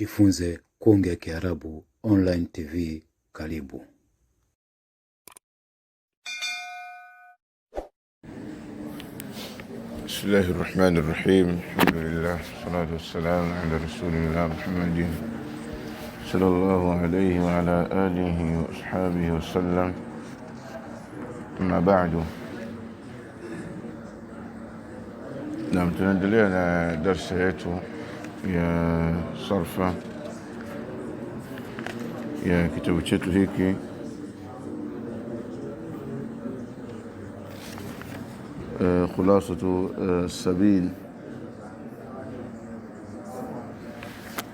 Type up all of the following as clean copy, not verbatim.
Jifunze kuongea Kiarabu online TV. Karibu. بسم الله الرحمن الرحيم. الحمد لله والصلاة والسلام على رسول الله محمد صلى الله عليه وعلى آله وأصحابه وسلم. أما بعد، tunaendelea na darasa yetu ya sarfa ya kitabu chetu hiki خلاصة السبيل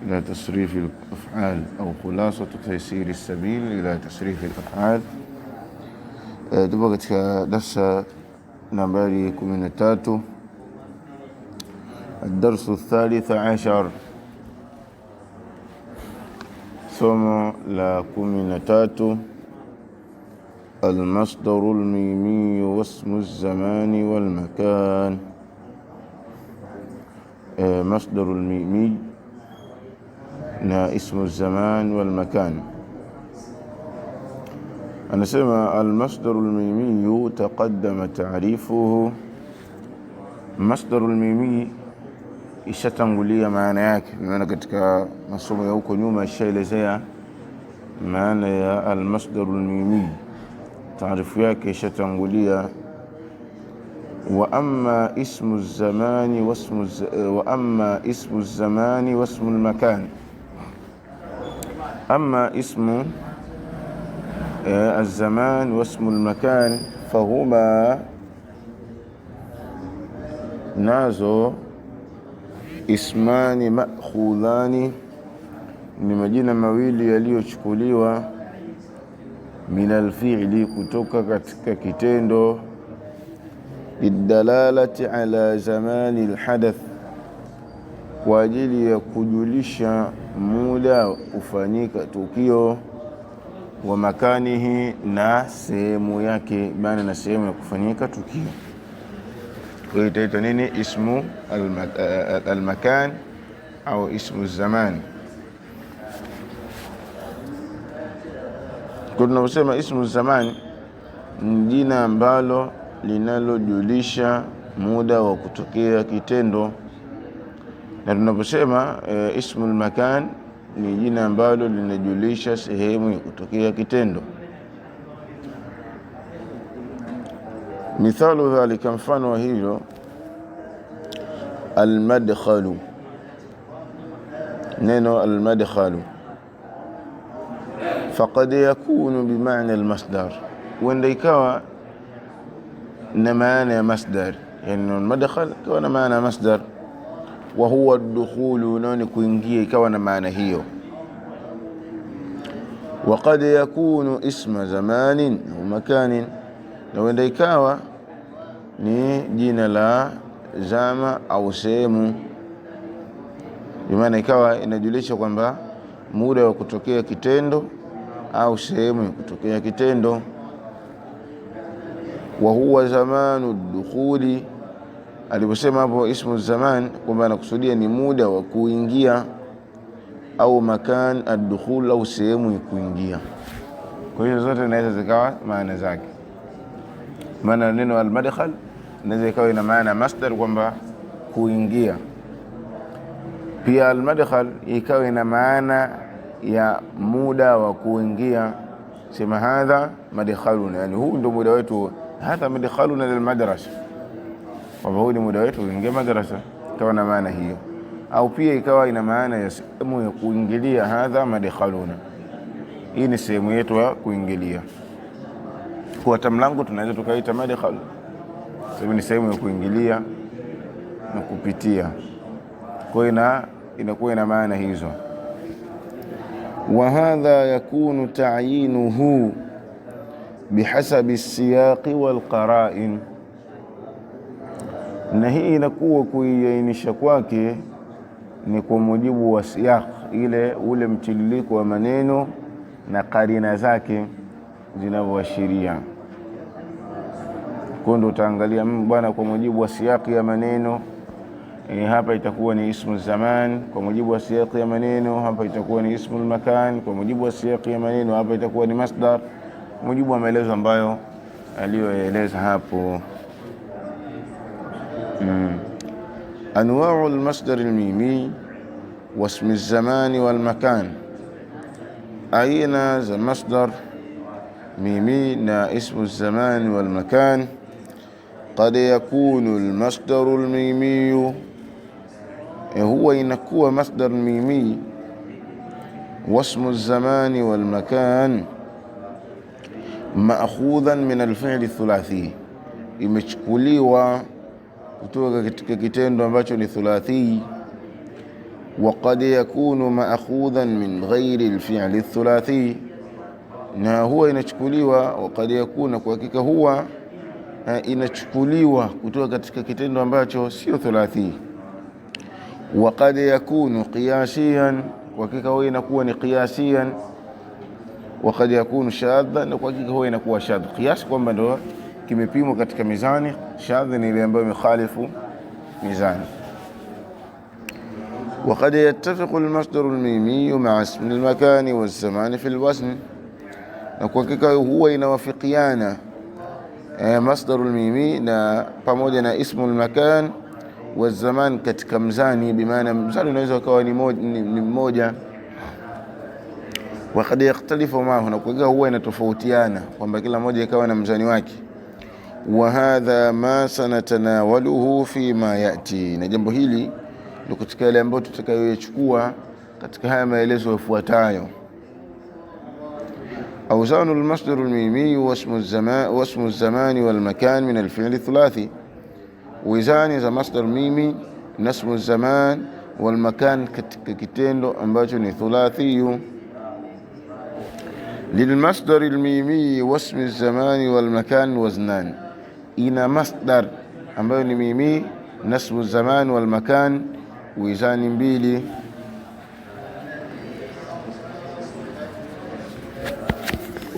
إلى تصريف الأفعال، أو خلاصة تيسير السبيل إلى تصريف الأفعال. tupo katika darsa nambari 13, الدرس الثالث عشر، somo la 13، المصدر الميمي واسم الزمان والمكان. مصدر الميمي اسم الزمان والمكان. أنسمى المصدر الميمي تقدم تعريفه. مصدر الميمي ishatangulia maana yake, maana katika masomo ya huko nyuma ishaelezea maana ya al-masdar al-mimi, taarifu yake ishatangulia. Wa amma ismu az-zamani wa ismu al-makan. Amma ismu az-zaman wa ismu al-makan fahuma nazo ismani ma'khudhani, ni majina mawili yaliyochukuliwa min alfi'li, kutoka katika kitendo, lidalalati ala zamani alhadath, kwa ajili ya kujulisha muda kufanyika tukio, wa makanihi, na sehemu yake, maana na sehemu ya kufanyika tukio. Kwa hiyo itaitwa nini? Ismu al-makan au ismu zaman. Kwa tunaposema ismu zaman ni jina ambalo linalojulisha muda wa kutokea kitendo, na tunaposema ismu al-makan ni jina ambalo linajulisha sehemu ya kutokea kitendo. Mithalu dhalika, mfano wa hilo, al-madkhalu. Neno al-madkhalu faqad yakunu bimaana al-masdar, wenda ikawa na maana ya masdar, yani al-madkhal ikawa na maana ya masdar. Wa huwa ad-dukhulu, nani kuingia, ikawa na maana hiyo. Wa qad yakunu isma zamanin au makanin, na wenda ikawa ni jina la zama au sehemu, maana ikawa inajulisha kwamba muda wa kutokea kitendo au sehemu ya kutokea kitendo. Wa huwa zamanu dukhuli, aliposema hapo ismu zaman kwamba anakusudia ni muda wa kuingia, au makan ad-dukhul, au sehemu ya kuingia. Kwa hiyo zote inaweza zikawa maana zake. Maana neno al-madkhal inaweza ikawa ina maana masdar, kwamba kuingia. Pia al-madkhal ikawa ina maana ya muda wa kuingia, sema hadha madkhaluna, yani huu ndio muda wetu, hadha madkhaluna lilmadrasa, kwamba huu ni muda wetu kuingia madrasa, ikawa na maana hiyo. Au pia ikawa ina maana ya sehemu ya kuingilia, hadha madkhaluna, hii ni sehemu yetu ya kuingilia. Kwa tamlango tunaweza tukaita madkhal, sababu ni sehemu ya kuingilia na kupitia. Kwa hiyo inakuwa ina maana hizo. Wa hadha yakunu ta'yinuhu bihasabi as-siyaq wal qara'in, na hii inakuwa kuiainisha kwake ni kwa mujibu wa siyaq, ule mtiririko wa maneno na karina zake zinavyoashiria. Kwa ndo utaangalia bwana, kwa mujibu wa siyaki ya maneno hapa itakuwa ni ismu zaman kwa mujibu wa siyaqi ya maneno, hapa itakuwa ni ismu makan kwa mujibu wa siyaqi ya maneno, hapa itakuwa ni masdar kwa mujibu wa maelezo ambayo aliyoeleza hapo. Anwa'u al-masdar al-mimi wa ismi az-zaman wal-makan, aina za masdar mimi na ismu az-zaman wal-makan. قد يكون المصدر الميمي، هو inakuwa masdar mimi واسم الزمان والمكان مأخوذا من الفعل الثلاثي، imechukuliwa kutoka katika kitendo ambacho ni thulathi. وقد يكون مأخوذا من غير الفعل الثلاثي، na huwa inachukuliwa وقد يكون kwa hakika huwa inachukuliwa kutoka katika kitendo ambacho sio thulathi. Wa qad yakunu qiyasiyan, kwa hakika huwa inakuwa ni qiyasiyan. Wa qad yakunu shadhan, na kwa hakika huwa inakuwa shadh. Qiyas kwamba ndio kimepimwa katika mizani, shadh ni ile ambayo imekhalifu mizani. Wa qad yattafiqu al-masdar al-mimi ma'a ism al-makan wa az-zaman fi al-wazn, na kwa hakika huwa inawafikiana masdar al-mimi na pamoja na ismu al-makan wa zaman katika mzani, bimaana mzani unaweza kuwa ni mmoja. Wa qad yakhtalifu ma'ahu, na kwa huwa inatofautiana kwamba kila moja ikawa na mzani wake. Wa hadha ma sanatanawaluhu fi ma yati, na jambo hili ndio katika yale ambayo tutakayochukua katika haya maelezo yafuatayo. أوزان المصدر الميمي واسم الزمان والمكان من الفعل الثلاثي، وزان إذا مصدر ميمي نسم الزمان والمكان كتندو ambacho ni thulathi. للمصدر الميمي واسم الزمان والمكان وزنان، ina masdar ambayo ni mimi nasbu zaman wal makan wizani mbili.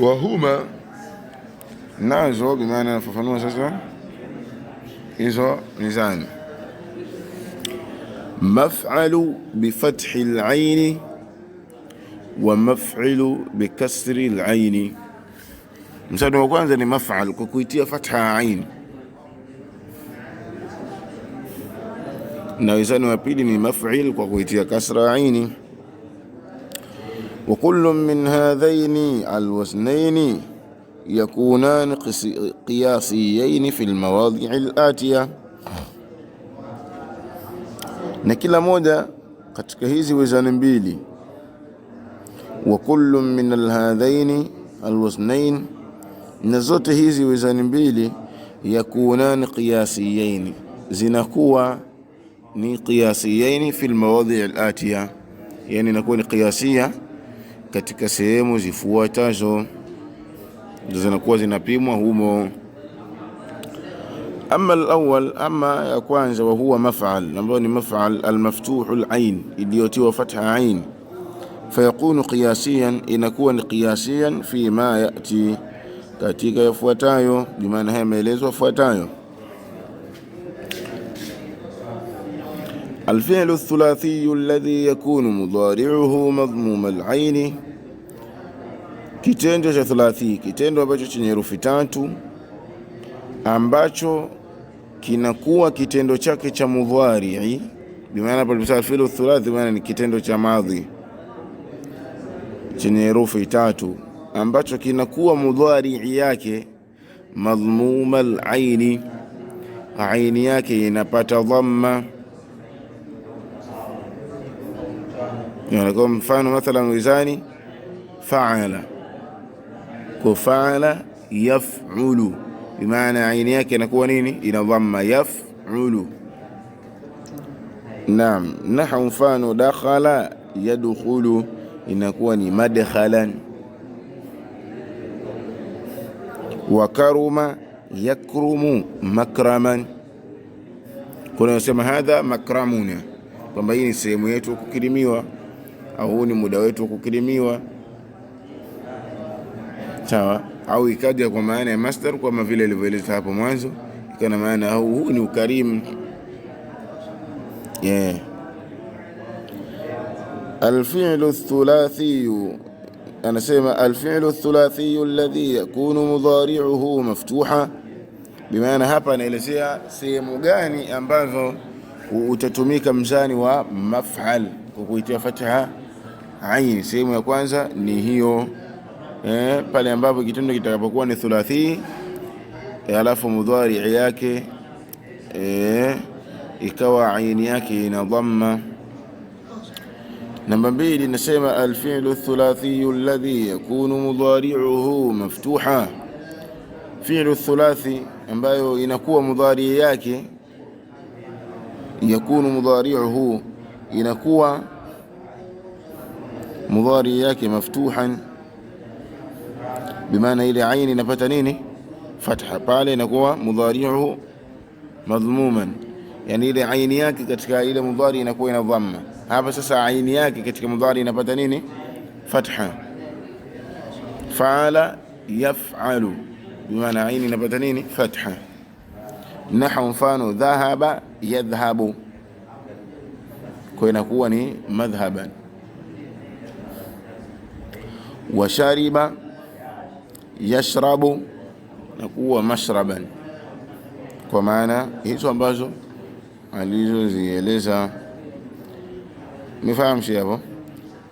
Wahuma nazo bimaana nafafanua sasa hizo mizani. Maf'alu bifathi al-aini wa maf'ilu bikasri al-aini. Msadi wa kwanza ni maf'al kwa kuitia fatha ain, na mizani wa pili ni maf'il kwa kuitia kasra aini. وكل من هذين الوزنين يكونان قياسيين في المواضع الآتية، na kila moja katika hizi wizani mbili. وكل من هذين الوزنين، na zote hizi wizani mbili yakunan qiyasiyain, zinakuwa ni qiyasiyain fi almawadhi' alatiya, yani inakuwa ni qiyasiya katika sehemu zifuatazo, zinakuwa zinapimwa humo. Amma al-awwal, amma ya kwanza, wa huwa maf'al, ambayo ni maf'al al-maftuhu al-ain, iliyotiwa fatha ain. Fayakunu qiyasiyan, inakuwa ni qiyasiyan fi ma yati, katika yafuatayo, bimaana haya maelezo yafuatayo. الفعل الثلاثي الذي يكون مضارعه مضموم العين، kitendo cha thulathi, kitendo ambacho chenye herufi tatu ambacho kinakuwa kitendo chake cha mudhari, bimaana pale alfi'l thulathi maana ni kitendo cha madhi chenye herufi tatu ambacho kinakuwa mudhari yake madhmum al-aini, aini yake inapata dhamma. Kwa mfano mathalan wizani fa'ala, kwa fa'ala yaf'ulu, bimaana aini yake inakuwa nini? Ina dhamma, yaf'ulu. Naam, nahu mfano dakhala yadkhulu, inakuwa ni madkhalan. Wa karuma yakrumu makraman, kuna yasema hadha makramuna, kwamba hii ni sehemu yetu kukirimiwa, au ni muda wetu kukirimiwa, sawa. Au ikaja kwa maana ya masdar kama vile ilivyoeleza hapo mwanzo, ikana maana huu ni ukarimu, Alfi'lu thulathi, anasema alfi'lu thulathi alladhi yakunu mudhari'uhu maftuha, bimaana hapa anaelezea sehemu gani ambavyo utatumika mzani wa maf'al kwa kuitia fatha ain. Sehemu ya kwanza ni hiyo pale ambapo kitendo kitakapokuwa ni thulathi alafu mudhari yake ikawa aini yake ina dhamma. Namba 2 nasema alfi'lu thulathi alladhi yakunu mudhari'uhu maftuha, fi'lu thulathi ambayo inakuwa mudhari yake, yakunu mudhari'uhu inakuwa mudhari yake maftuhan, bimaana ile aini inapata nini? Fatha. Pale inakuwa mudhari'uhu madhmuman, yani ile aini yake katika ile mudhari inakuwa ina dhamma. Hapa sasa aini yake katika mudhari inapata nini? Fatha. Fa'ala yaf'alu, bimaana aini inapata nini? Fatha. Nahwu, mfano dhahaba yadhhabu, kwa inakuwa ni madhhaban. Wa shariba yashrabu, nakuwa mashraban, kwa maana hizo ambazo alizozieleza. Nifahamu hapo.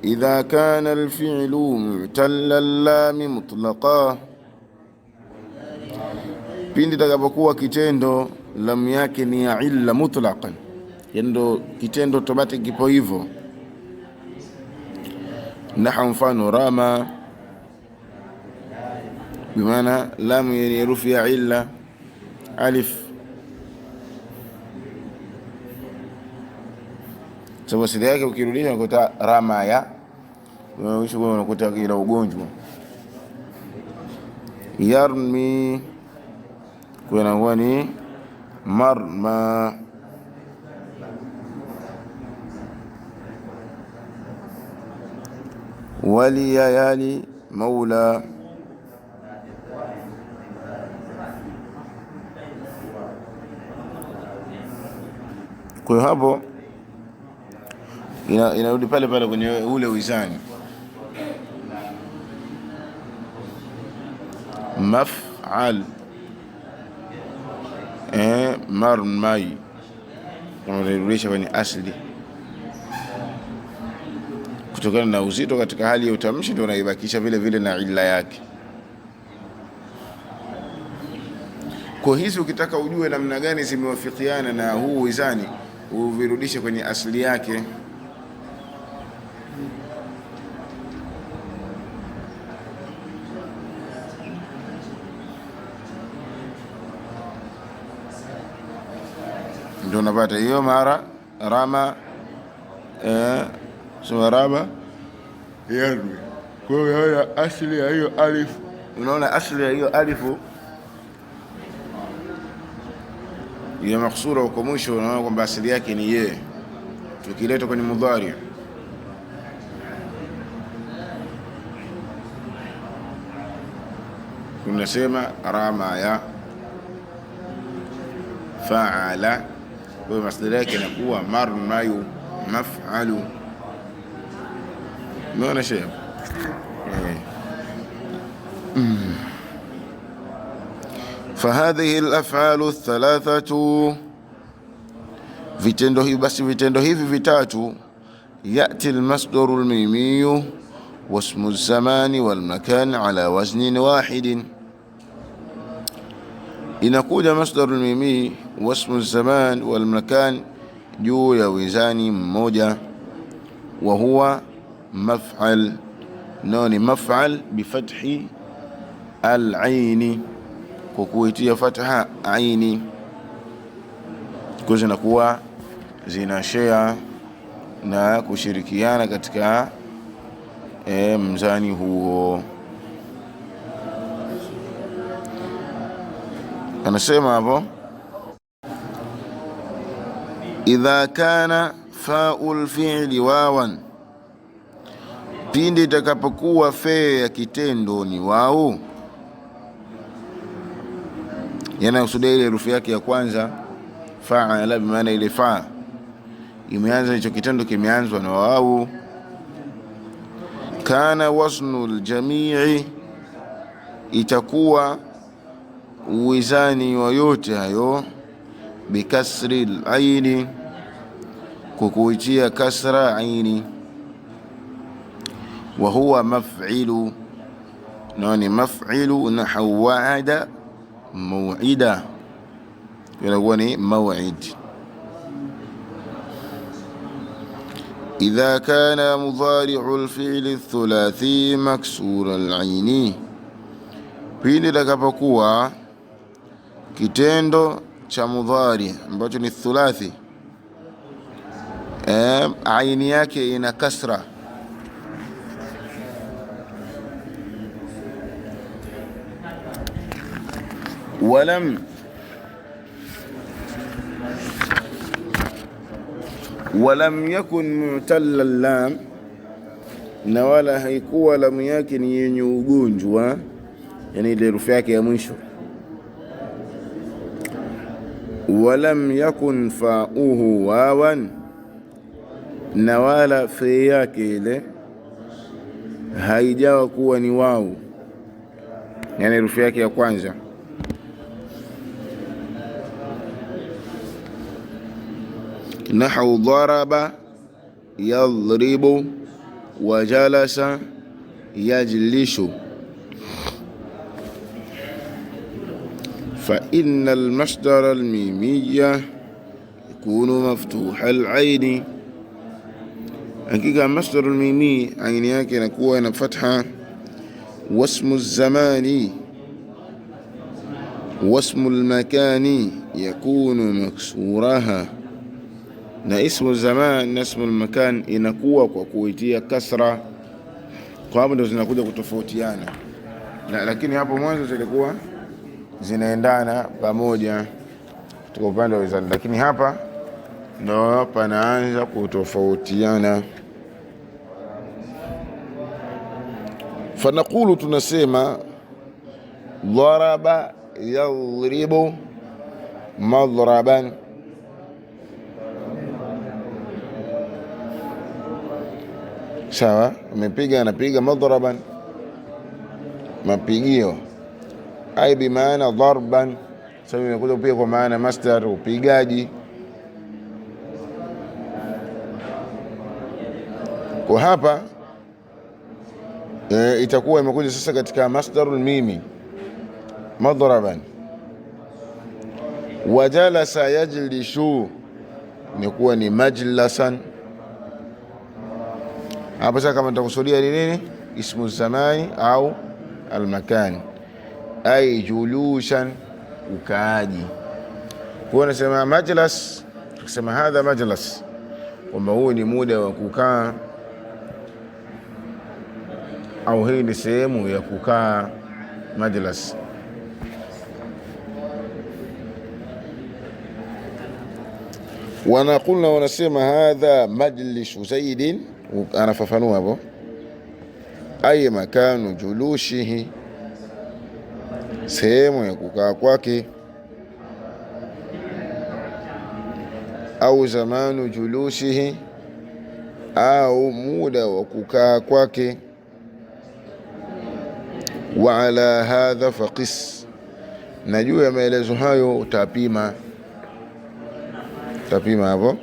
Idha kana alfi'lu mu'talla lam mutlaqa, pindi takapokuwa kitendo lam yake ni ya illa mutlaqan, yendo kitendo automatic kipo hivyo. Nahwu, mfano rama, bimaana lam ni herufi ya illa, alif. Sababu siri yake ukirudisha unakuta rama ya, unakuta kila ugonjwa. Yarmi, kwa inakuwa ni marma. Waliya yali maula, kwa hapo inarudi pale pale kwenye ule wizani. Maf'al marmai, unarudisha kwenye asli kutokana na uzito katika hali ya utamshi, ndio unaibakisha vile vile na illa yake. Kwa hizi ukitaka ujue namna gani zimewafikiana na huu wizani, uvirudishe kwenye asli yake. Ndio unapata hiyo mara rama rama yarmi. Kwa hiyo asili ya hiyo alif, unaona asili ya hiyo alifu ya maksura huko mwisho, unaona kwamba asili yake ni ye. Tukileta kwenye mudhari, tunasema rama ya fa'ala, kwa masdari yake inakuwa marmayu maf'alu. Umeona shehe? Fahadhihi al-af'alu thalathatu, vitendo hivi basi, vitendo hivi vitatu. Yati al-masdaru al-mimiyu wasmu az-zamani wal-makan ala waznin wahidin, inakuja masdaru al-mimi wasmu az-zaman wal-makan juu ya wizani mmoja. Wa huwa maf'al, nani maf'al bifathi al-aini, kwa kuitia fatha aini, kwa zinakuwa zina share na kushirikiana katika mzani huo. Anasema hapo idha kana fa'ul fi'li wawan, pindi itakapokuwa fe ya kitendo ni wao, yanakusudia ile herufi yake ya kwanza fa'ala, bimaana ile fa imeanza, hicho kitendo kimeanzwa na wau. Kana wasnu aljamii, itakuwa uwizani wa yote hayo, bikasri alaini, kukuitia kasra aini. Wa huwa maf'ilu, nani maf'ilu, nahu wa'ada maw'ida, inakuwa ni maw'id. إذا كان مضارع الفعل الثلاثي مكسور العين، pindi lakapokuwa kitendo cha mudhari ambacho ni thulathi aini yake ina kasra. Walam yakun mu'talla lam, na wala haikuwa lamu yake ni yenye ugonjwa, yani ile herufi yake ya mwisho. Walam yakun fa'uhu wawan, na wala fe yake ile haijawa kuwa ni wau, yani herufi yake ya kwanza. Nahu daraba yadribu wa jalasa yajlishu. Fa inna almasdara almimiyya yakunu maftuha alaini, hakika masdar almimi aini yake inakuwa ina fatha. Wasmu zamani wasmu almakani yakunu maksuraha, na ismu zaman na ismu makan inakuwa kwa kuitia kasra. Kwa hapo ndio zinakuja kutofautiana, lakini hapo mwanzo zilikuwa zinaendana pamoja kutoka upande wa wizani, lakini hapa ndio panaanza kutofautiana. Fanaqulu, tunasema daraba yadribu madraban, sawa, amepiga anapiga madraban, mapigio. Ai bi maana darban, sababu imekuja pia kwa maana masdar, upigaji. Kwa hapa itakuwa imekuja sasa katika masdarul mimi madraban. Wajalasa yajlishu, imekuwa ni majlasan. Hapa sasa kama nitakusudia ni nini, ismu zamani au almakani, ay julushan, ukaaji. Kwa nasema majlas, kusema hadha majlas, kwamba huu ni muda wa kukaa, au hii ni sehemu ya kukaa, majlas. Wanaqulna, wanasema hadha majlisu Zaidin, anafafanua hapo, ay makanu julushihi, sehemu ya kukaa kwake, au zamanu julushihi, au muda wa kukaa kwake. Wa ala hadha faqis, na juu ya maelezo hayo utapima hapo.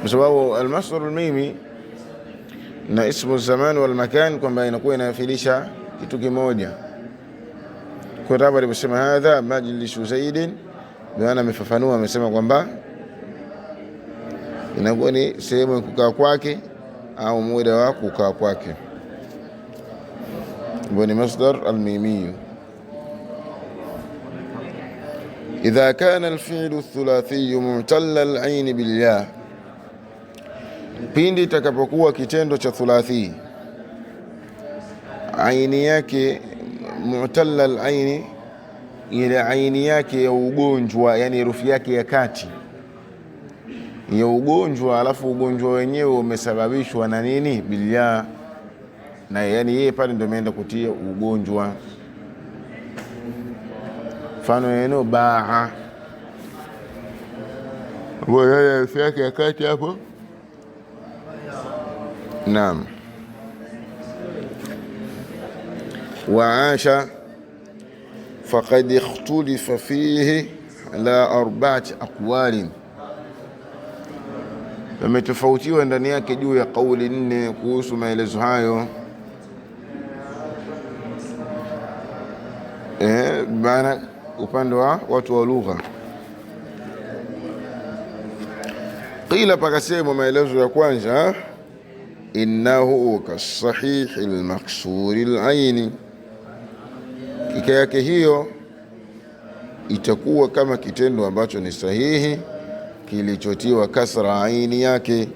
Kwa sababu almasdar almimi na ismu zaman wal makan kwamba inakuwa inafilisha kitu kimoja. Kwa sababu aliposema hadha majlisu Zaidin, maana amefafanua, amesema kwamba inakuwa ni sehemu ya kukaa kwake au muda wa kukaa kwake, ndio ni masdar almimi. Idha kana alfi'lu athulathi mu'talla al-ayn bil ya, pindi itakapokuwa kitendo cha thulathi aini yake mu'talla al-aini, ile aini yake ya ugonjwa, yani herufi yake ya kati ya ugonjwa, alafu ugonjwa wenyewe umesababishwa na nini? Bilya, na yani yeye pale ndio ameenda kutia ugonjwa. Mfano neno baa, bwana yake yakati hapo. Naam. Waasha faqad ikhtulifa fihi ala 4 aqwali, ametofautiwa ndani yake juu ya kauli 4 kuhusu maelezo hayo. Maana upande wa watu wa lugha. Qila, pakasema maelezo ya kwanza, innahu kasahih almaksur alaini, kika yake hiyo itakuwa kama kitendo ambacho ni sahihi kilichotiwa kasra aini yake.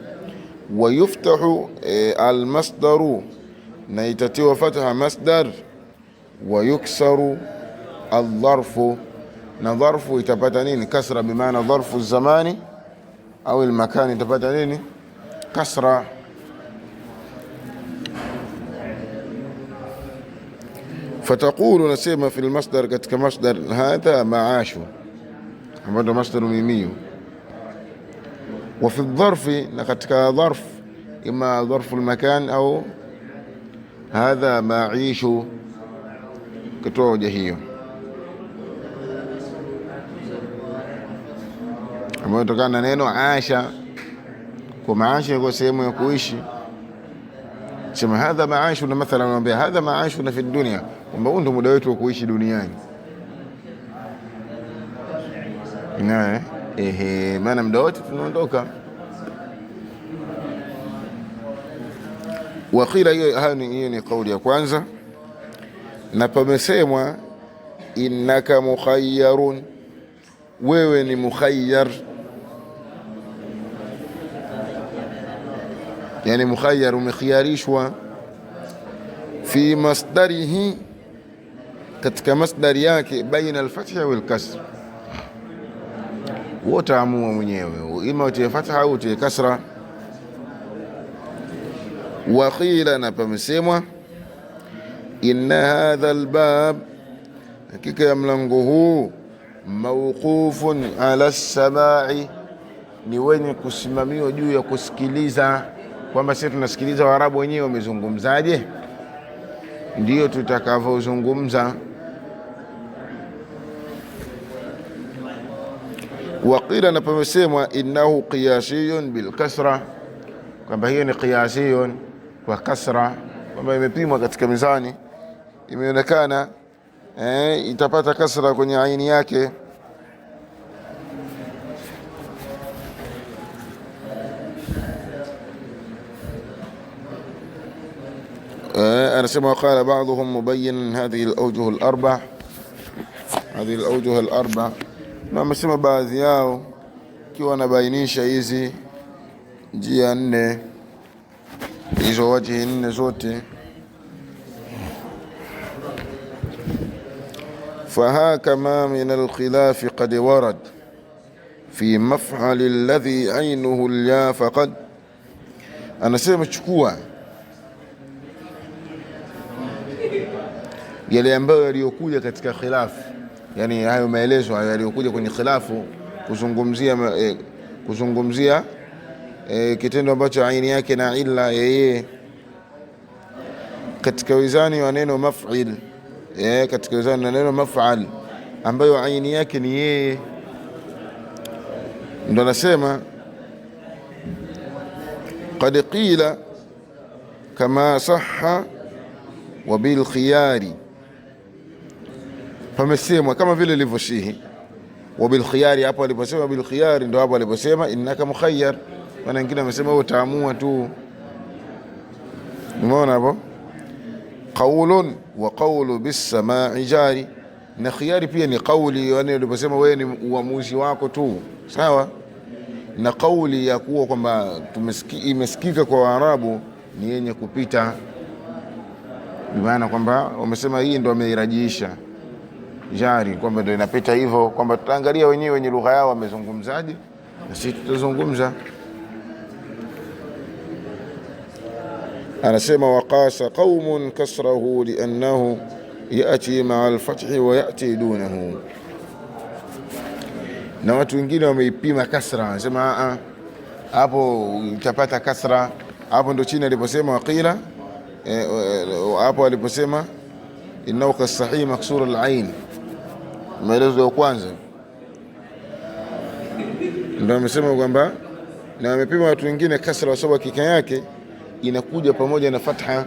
Wa yuftahu almasdaru, na itatiwa fatha masdar. Wa yuksaru aldharfu, na dharfu itapata nini? Kasra, bimaana dharfu zamani au almakani itapata nini? Kasra. Fataqulu, nasema fi almasdar, katika masdar, hadha maashu, ambayo masdar mimiyu. Wa fi aldharfi, na katika dharf, ima dharfu almakan au hadha maishu, kitoa hoja hiyo ambayo tokana na neno aasha. Kwa maasha kwa sehemu ya kuishi, sema hadha maashu, na mathalan anambia hadha maashu na fi dunya, kwamba huu ndio muda wetu wa kuishi duniani. Maana muda wote tunaondoka. Wakila, hiyo ni kauli ya kwanza. Na pamesemwa innaka mukhayyarun, wewe ni mukhayyar, yani mukhayyar, umekhiarishwa. Fi masdarihi, katika masdari yake, baina alfathi wal kasr, wote amua mwenyewe, ima utie fatha au utie kasra. Wa qila, na pamesemwa inna hadha albab, hakika ya mlango huu, mawqufun ala samai, ni wenye kusimamiwa juu ya kusikiliza, kwamba sisi tunasikiliza Waarabu wenyewe wamezungumzaje, ndio tutakavyozungumza. Waqila, na pamesemwa innahu qiyasiyun bil kasra, kwamba hiyo ni qiyasiyun kwa kasra, kwamba imepimwa katika mizani, imeonekana itapata kasra kwenye aini yake. Anasema waqala ba'dhum mubayyinan hadhihi al-awjuh al-arba', hadhihi al-awjuh al-arba', na amesema baadhi yao kiwa wanabainisha hizi njia 4, hizo wajhi 4 zote. Fahaka ma min al-khilaf qad warad fi maf'al alladhi aynuhu al-ya faqad, anasema chukua yale ambayo yaliyokuja katika khilafu, yani hayo maelezo hayo yaliyokuja kwenye khilafu kuzungumzia kitendo ambacho aini yake na illa yeye, katika wizani wa neno maf'il, katika wizani wa neno maf'al ambayo aini yake ni yeye, ndo anasema qad qila kama sahha wa bil khiyari, pamesemwa kama vile ilivyosihi. Wa bil khiyari, hapo aliposema bil khiyari ndo hapo aliposema innaka mukhayyar, maana wengine wamesema wewe utaamua tu. Umeona hapo? Qaulun wa qawlu bis samai jari, na khiyari pia ni kauli, yani aliposema wewe ni uamuzi wako tu, sawa. Na kauli ya kuwa kwamba imesikika kwa Waarabu ni yenye kupita, maana kwamba wamesema hii ndo ameirajisha jari, kwamba ndo inapita hivyo, kwamba tutaangalia wenyewe wenye lugha yao wamezungumzaje, na sisi tutazungumza. Anasema waqasa qaumun kasrahu liannahu yati maa alfathi wa yati dunahu, na watu wengine wameipima kasra, anasema hapo utapata kasra hapo. Ndo chini aliposema waqila hapo aliposema innahu kasahih maksur alain, maelezo ya kwanza ndo amesema kwamba na wamepima watu wengine kasra kwa sababu hakika yake inakuja pamoja na fatha.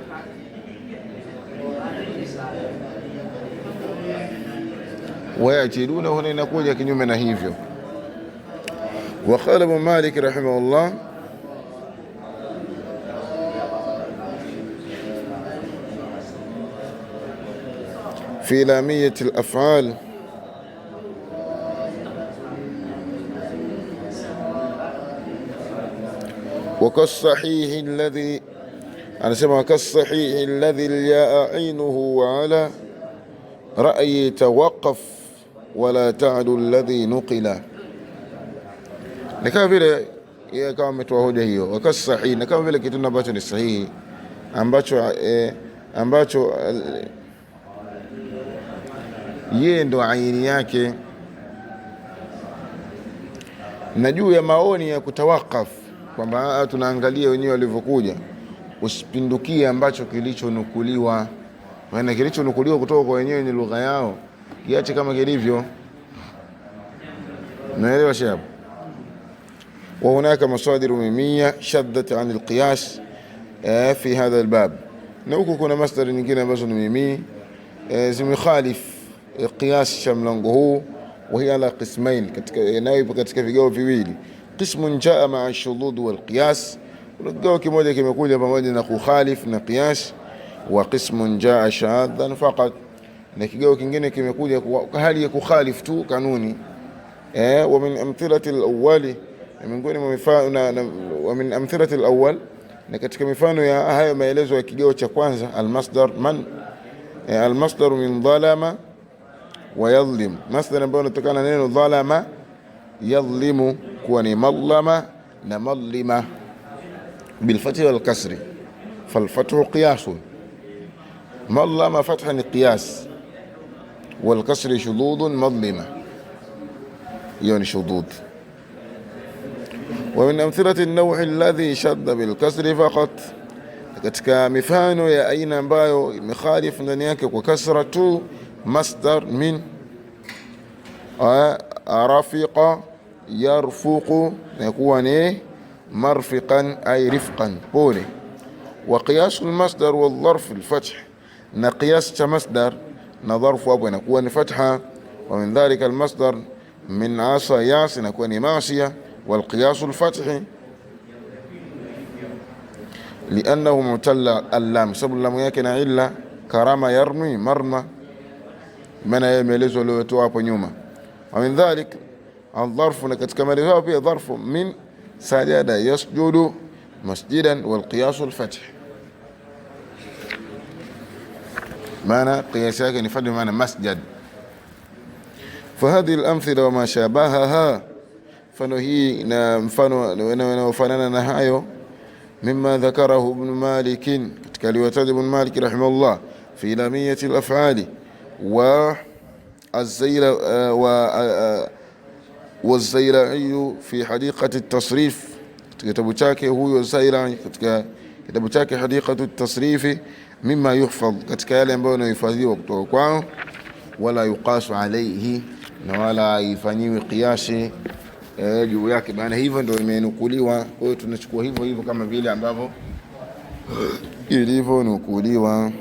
Wayajiduna huna inakuja kinyume na hivyo. Waqala Ibn Malik rahimahullah في لامية الأفعال وكالصحيح الذي أنا سمع كالصحيح الذي الياء عينه وعلى رأي توقف ولا تعدو الذي نقل. Nikawa vile yeye kama ametoa hoja hiyo wakasahihi, na kama vile kitu ambacho ni sahihi ambacho yeye ndo aini yake, na juu ya maoni ya kutawakaf kwamba tunaangalia wenyewe walivyokuja, usipindukie ambacho kilichonukuliwa. Maana kilichonukuliwa kutoka kwa wenyewe ni lugha yao, kiache kama kilivyo. Naelewa shabu. Wa hunaka masadir mimia shaddat an alqiyas fi hadha albab, na huko kuna masdar nyingine ambazo ni mimi zimekhalif qiyas cha mlango huu. Wa hiya ala qismain, katika nayo ipo katika vigao viwili. Qismun jaa ma'a shudud wal qiyas, kigao kimoja kimekuja pamoja na kukhalif na qiyas. Wa qismun jaa shaddan faqat, na kigao kingine kimekuja kwa hali ya kukhalif tu kanuni. Wa min amthilati al-awwali, miongoni mwa mifano wa min amthilati al-awwal, na katika mifano ya haya maelezo ya kigao cha kwanza al-masdar man al-masdar min dhalama wa yadhlim, masdar ambayo inatokana na neno dhalama yadhlimu kuwa ni mallama na mallima bil fathi wal kasri, fal fathu qiyasun. Mallama fatha ni qiyas, wal kasri shududun mallima, hiyo ni shudud. Wa min amthilati an-naw' alladhi shadda bil kasri faqat, katika mifano ya aina ambayo imekhalif ndani yake kwa kasra tu, masdar min rafiqa yarfuqu, yakuwa ni marfiqan ay rifqan, pole. Wa qiyas al-masdar wal dharf al-fath, na qiyas cha masdar na dharfu hapo inakuwa ni fatha. Wa min dhalika al-masdar min asa yas, inakuwa ni masiya. Wal qiyas al-fath li'annahu mutalla al-lam, sababu lamu yake na illa. Karama yarmi marma, maana yameelezwa leo tu hapo nyuma. Wa min dhalik al-dharf, na katika maelezo pia dharfu min sajada yasjudu masjidan, wal qiyas al-fath maana qiyas yake ni fadhi maana masjid. Fahadhi al-amthila wa ma shabahaha, mfano hii na mfano wanaofanana na hayo, mimma dhakarahu Ibn Malik, katika aliyotaja Ibn Malik rahimahullah fi lamiyati al-af'ali wa az-zayla wa az-zayla'i fi hadiqati at-tasrif, kitabu chake huyo Zayla'i katika kitabu chake hadiqatu at-tasrif, mimma yuhfadh, katika yale ambayo yanahifadhiwa kutoka kwao. Wala yuqasu alayhi, na wala ifanyiwi qiyasi juu yake, maana hivyo ndio imenukuliwa. Kwa hiyo tunachukua hivyo hivyo kama vile ambavyo ilivyonukuliwa.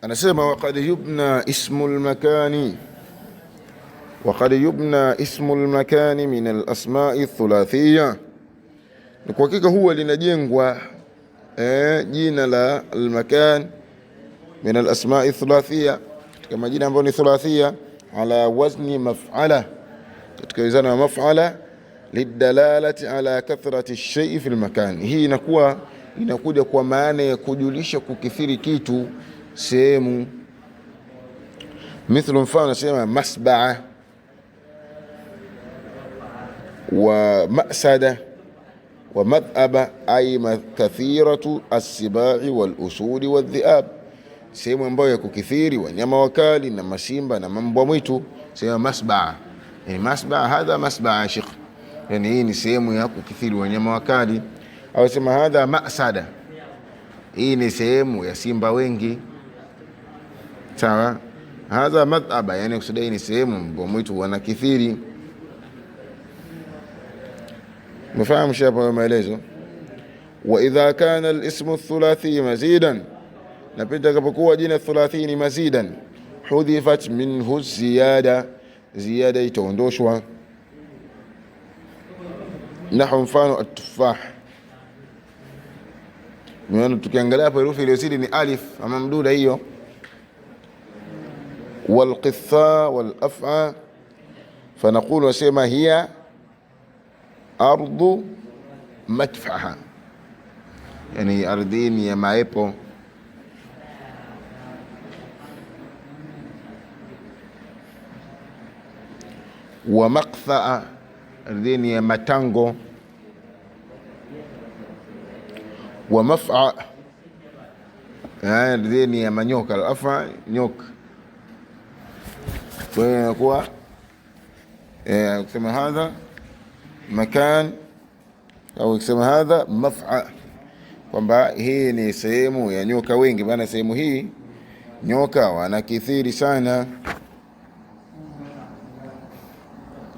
Anasema waqad yubna ismul makani, waqad yubna ismul makani min al-asma'i thulathiyya, kwa hakika huwa linajengwa jina la al-makan min al-asma'i thulathiyya, katika majina ambayo ni thulathiyya, ala wazni maf'ala, katika wizana wa maf'ala, lidalalati ala kathrati ash-shay'i fi al-makan. Hii inakuja kwa maana ya kujulisha kukithiri kitu sehemu. Mithlu, mfano nasema masba'a wa ma'sada wa madhaba, ay kathiratu as-sibai wal usudi wal dhi'ab, sehemu ambayo ya kukithiri wanyama wakali na mashimba na mbwa mwitu. Sema masba'a, yani masba'a, hadha masba'a shikh, yani hii ni sehemu ya kukithiri wanyama wakali. Au sema hadha ma'sada, hii ni sehemu ya simba wengi. Sawa. Hadha madhaba, yani kusudai ni sehemu mbwa mwitu wanakithiri. Mfahamu shapo maelezo. Wa idha kana al-ismu ath-thulathi mazidan, na pindi itakapokuwa jina thulathi ni mazidan, hudhifat minhu ziyada, ziyada itaondoshwa. Nahu, mfano at-tufah, maana tukiangalia hapo herufi iliyozidi ni alif ama mduda hiyo. Wal qitha wal af'a, fanaqulu, wasema hiya ardu matfaha, yani ardhini ya maepo. Wa maqtha, ardhini ya matango. Wa maf'a, ardhini ya manyoka. Al-af'a, nyoka. Kwa hiyo inakuwa kusema hadha makan, au kusema hadha maf'a, kwamba hii ni sehemu ya nyoka wengi, maana sehemu hii nyoka wanakithiri sana.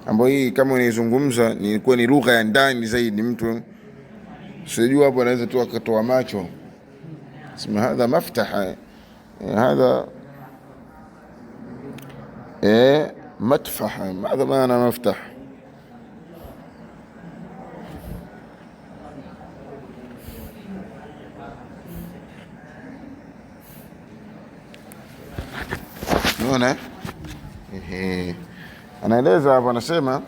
Ambayo hii kama unaizungumza ni lugha ya ndani zaidi, mtu sijui hapo anaweza tu akatoa macho. Sema hadha maftaha, hadha matfaha, madha maana maftah. Unaona? Anaeleza hapo, anasema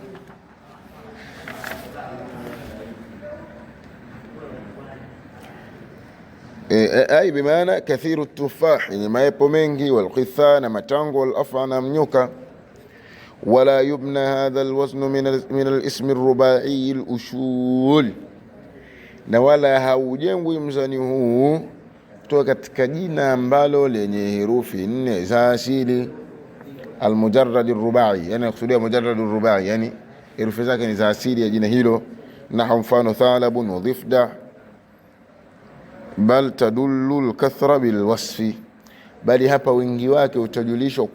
ay bimaana kathiru tufah, ni maepo mengi, wal qitha, na matango, wal af'a, na mnyoka. Wala yubna hadha alwazn min alism arrubai alushul, na wala haujengwi mzani huu kutoka katika jina ambalo lenye herufi 4 za asili. Almujarrad arrubai, yani kusudia mujarrad arrubai, yani herufi zake ni za asili ya jina hilo. Nahu, mfano thalabun wa dhifda, bal tadullu alkathra bilwasfi, bali hapa wingi wake utajulishwa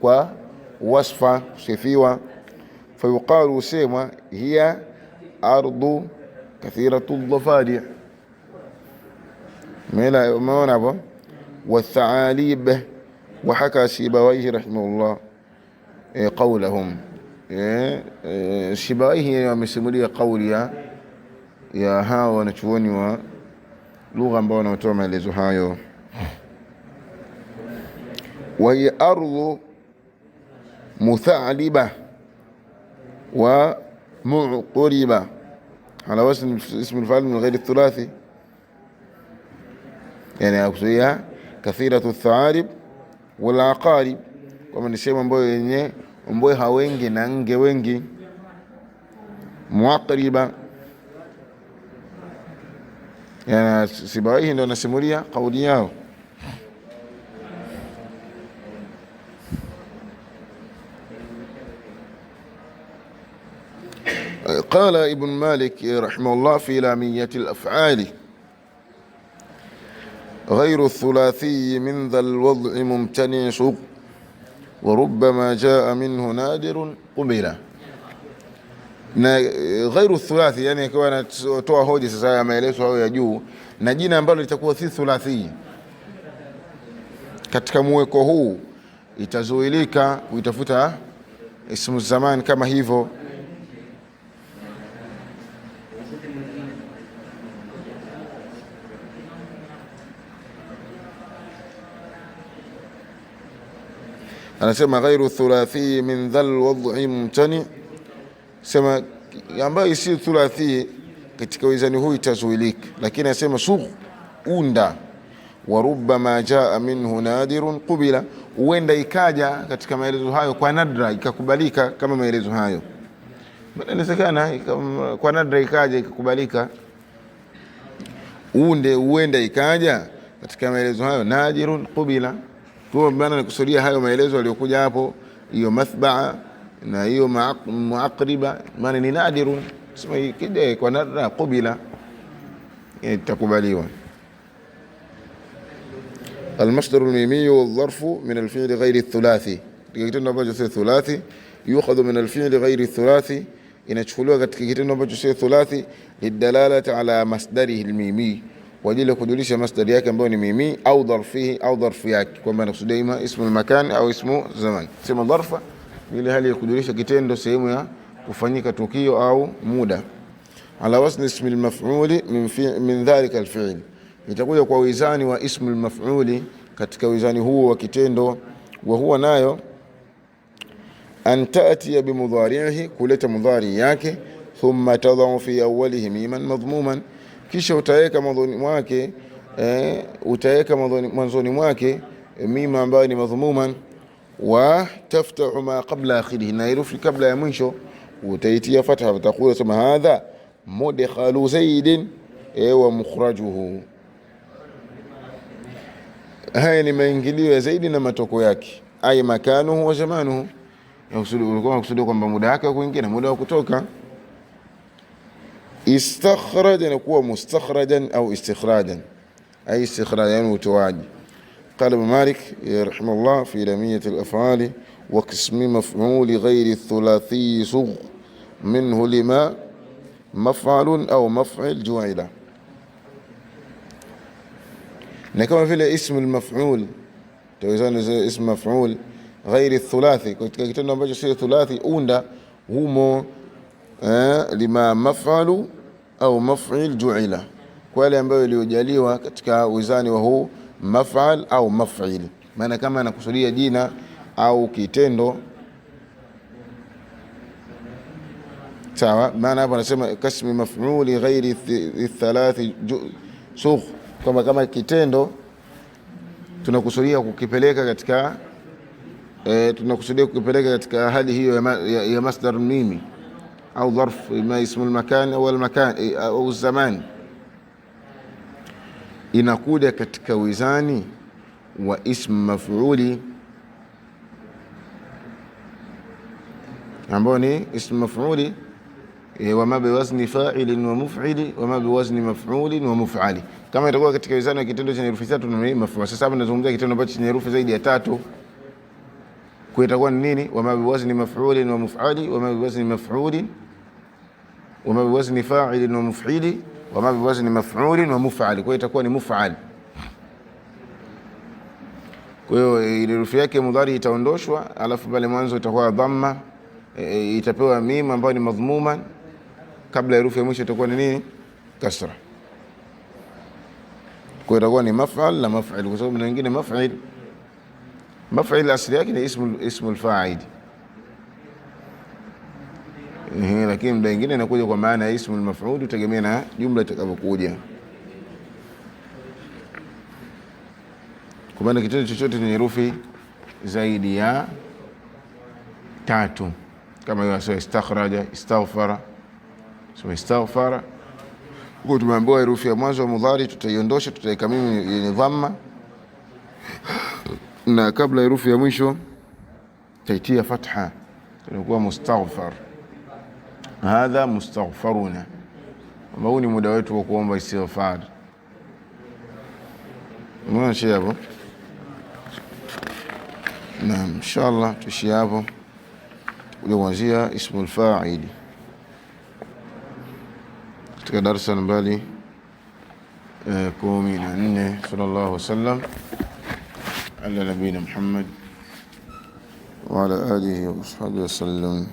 kwa wasfa, kusifiwa. Fayuqalu, usema hiya ardu kathiratu dhafadi. Umeona hapo. Wathaalib, وحكى سيبويه رحمه الله قولهم. Sibawaihi wamesimulia kauli ya hao wanachuoni wa lugha ambao wanatoa maelezo hayo. Wa hiya ardhu muthaliba wa muqriba ala wasn ism al-fa'il min ghayr al-thulathi, yani akusudia kathiratu ath-tha'arib wal aqarib, kama ni sehemu ambayo yenye mbweha wengi na nge wengi. Muaqriba, yani Sibawaihi ndio anasimulia kauli yao. قال ابن مالك رحمه الله في لامية الأفعال: غير الثلاثي من ذا الوضع ممتنع سوق وربما جاء منه نادر قبلا. Na ghairu thulathi, yani akiwa anatoa hoja sasa ya maelezo hayo ya juu, na jina ambalo litakuwa si thulathi katika muweko huu itazuilika kuitafuta ismu zaman kama hivyo. Anasema ghairu thulathi min dhal wad'i mumtani, sema ambayo si thulathi katika wizani huu itazuilika, lakini anasema sugh, unda, wa rubbama jaa minhu nadirun qubila, huenda ikaja katika maelezo hayo kwa nadra ikakubalika kama maelezo hayo. Inawezekana kwa nadra ikaja ikakubalika, huenda ikaja katika maelezo hayo nadirun qubila. Kwa maana nikusudia hayo maelezo yaliyokuja hapo, hiyo mathbaa na hiyo muaqriba, maana ni nadirun, sema ikija kwa nadra qubila itakubaliwa. المصدر الميمي والظرف من الفعل غير الثلاثي. Kitendo ambacho si thulathi yukhadhu min alfi'li ghairi thulathi, inachukuliwa katika kitendo ambacho si thulathi lidalalati ala masdarihi almimi, kwa ajili ya kujulisha masdari yake ambayo ni mimi, au dharfihi au dharfu yake, kwamba nakusudia ima ismu almakan au ismu zaman. Sema dharfa ile hali ya kujulisha kitendo, sehemu ya kufanyika tukio au muda. Ala wasni ismi almaf'uli min dhalika alfi'l, itakuja kwa wizani wa ismu almaf'uli katika wizani huo wa kitendo. Wa huwa nayo an ta'tiya bi mudhari'ihi, kuleta mudhari yake, thumma tadau fi awwalihi miman madhmuman, kisha utaweka mwanzoni mwake mima ambayo ni madhmuman, wa taftahu ma qabla akhirih, na herufi kabla ya mwisho utaitia fatha, utakula sema hadha mudkhalu zaidin wa mukhrajuhu, haya ni maingilio ya Zaidi na matoko yake, ay makanuhu wa zamanuhu, ulikuwa unakusudia kwamba muda wake wa kuingia na muda wa kutoka. Istakhraja na kuwa mustakhrajan au istikhrajan, ay istikhrajan utoaji. Qala Ibn Malik rahimahullah fi lamiyat al-af'al wa qismi maf'ul ghayri thulathi sugh minhu lima maf'alun au maf'il ju'ila. Na kama vile ismu al-maf'ul tawezana ismu maf'ul ghairi thulathi, katika kitendo ambacho si thulathi unda humo lima maf'alu au maf'il ju'ila, kwa yale ambayo iliyojaliwa katika wizani wa huu maf'al au maf'il. Maana kama anakusudia jina au kitendo, sawa. Maana hapo anasema kasmi maf'uli ghairi thalathi sugh, kama kitendo tunakusudia kukipeleka katika hali hiyo ya masdar mimi au dharf, ima ismu al-makan au al-makan au zaman, inakuja katika wizani wa ismu maf'uli ambao ni ismu maf'uli wama biwazni fa'ilin wa muf'ili wama biwazni maf'ulin wa muf'ali. Kama itakuwa katika wizani wa kitendo chenye herufi tatu na maf'ul. Sasa hapa nazungumzia kitendo ambacho chenye herufi zaidi ya tatu, kwa itakuwa ni nini? Wama biwazni maf'ulin wa muf'ali wama biwazni maf'ulin wama biwazni fa'ilin wa muf'ili wama biwazni maf'ulin wa muf'ali, kwa itakuwa ni muf'al. Kwa hiyo ile herufi yake mudhari itaondoshwa, alafu pale mwanzo itakuwa dhamma, itapewa mim ambayo ni madhmuman, kabla herufi ya mwisho itakuwa ni nini? Kasra. Kwa itakuwa ni maf'al na maf'il, kwa sababu nyingine maf'il asili yake ni ismu al-fa'il, lakini muda mwingine inakuja kwa maana ya ismu al-maf'ul, utegemea na jumla itakapokuja. Kwa maana kitendo chochote chenye herufi zaidi ya tatu, kama hiyo sio istakhraja, istaghfara, sio istaghfara, kwa tumeambiwa herufi ya mwanzo wa mudhari tutaiondosha, tutaweka mimi yenye dhamma, na kabla herufi ya mwisho taitia fatha, inakuwa mustaghfar. Hadha mustaghfaruna, huu ni muda wetu wa kuomba istighfar. Mbona shia hapo? Naam, inshallah tushia hapo kuanzia ismu al-fa'il katika darasa nambari 14. Sallallahu wasallam ala nabiyina Muhammad wa ala alihi wa sahbihi wasallam.